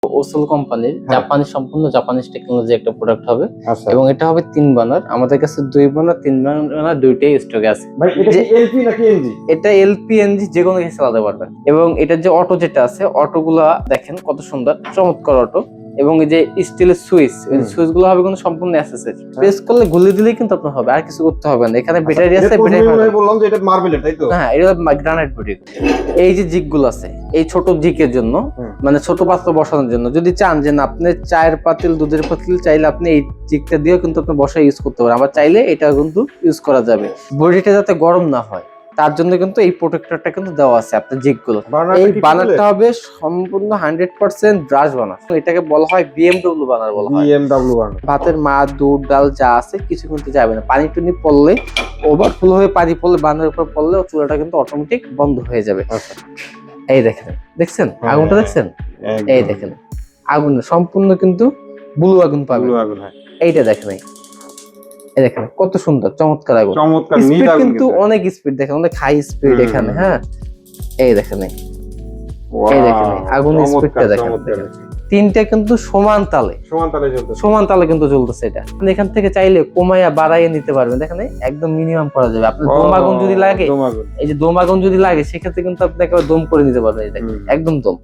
ওসল কোম্পানির জাপানি সম্পূর্ণ জাপানিজ টেকনোলজি একটা প্রোডাক্ট হবে আচ্ছা এবং এটা হবে 3 বার্নার। আমাদের কাছে 2 বার্নার 3 বার্নার দুইটাই স্টকে আছে। ভাই এটা কি এলপি নাকি এনজি? এটা এলপি এনজি যে কোনো কিছু চালাতে পারবেন এবং এটার যে অটো যেটা আছে অটোগুলা দেখেন কত সুন্দর চমৎকার অটো এবং এই যে স্টিলের সুইচ গুলো হবে কিন্তু সম্পূর্ণ অ্যাসেসরি। প্রেস করলে গুলি দিলেই কিন্তু আপনার হবে, আর কিছু করতে হবে না। এখানে ব্যাটারি আছে, ব্যাটারি বললাম যে এটা মার্বেলের, তাই তো? হ্যাঁ, এটা গ্রানাইট বডি। এই যে জিগ গুলো আছে এই ছোট জিগের জন্য, মানে ছোট পাত্র বসানোর জন্য, যদি চান যে না আপনি চায়ের পাতিল দুধের পাতিল চাইলে আপনি এই জিগটা দিয়েও কিন্তু আপনি বসায় ইউজ করতে পারেন। আবার চাইলে এটা কিন্তু ইউজ করা যাবে। বডিটা যাতে গরম না হয় তার জন্য কিন্তু এই প্রোটেক্টরটা কিন্তু দেওয়া আছে আপনার জিগ গুলো। এই বানারটা হবে সম্পূর্ণ 100% ব্রাশ বানার। এটাকে বলা হয় বিএমডব্লিউ বানার বলা হয়। বিএমডব্লিউ বানার। ভাতের মাছ দুধ ডাল যা আছে কিছু কিন্তু যাবে না। পানি টুনি পড়লে ওভারফ্লো হয়ে পানি পড়লে বানার উপর পড়লে চুলাটা কিন্তু অটোমেটিক বন্ধ হয়ে যাবে। এই দেখেন, দেখছেন আগুনটা দেখছেন? এই দেখেন আগুন সম্পূর্ণ কিন্তু ব্লু আগুন পাবেন। ব্লু আগুন, হ্যাঁ। এইটা দেখেন, এই দেখেন কত সুন্দর চমৎকার আগুন। চমৎকার নীল স্পিড আগুন কিন্তু অনেক স্পিড দেখেন, অনেক হাই স্পিড এখানে। হ্যাঁ, এই দেখেন, এই দেখেন আগুনের স্পিডটা দেখেন। তিনটা কিন্তু সমান তালে কিন্তু জ্বলতেছে। এটা এখান থেকে চাইলে কমাইয়া বাড়াইয়া নিতে পারবেন। দেখেন একদম মিনিমাম করা যাবে। আপনার দম আগুন যদি লাগে, এই যে দম আগুন যদি লাগে সেক্ষেত্রে কিন্তু আপনি একেবারে দম করে নিতে পারবেন। একদম দম।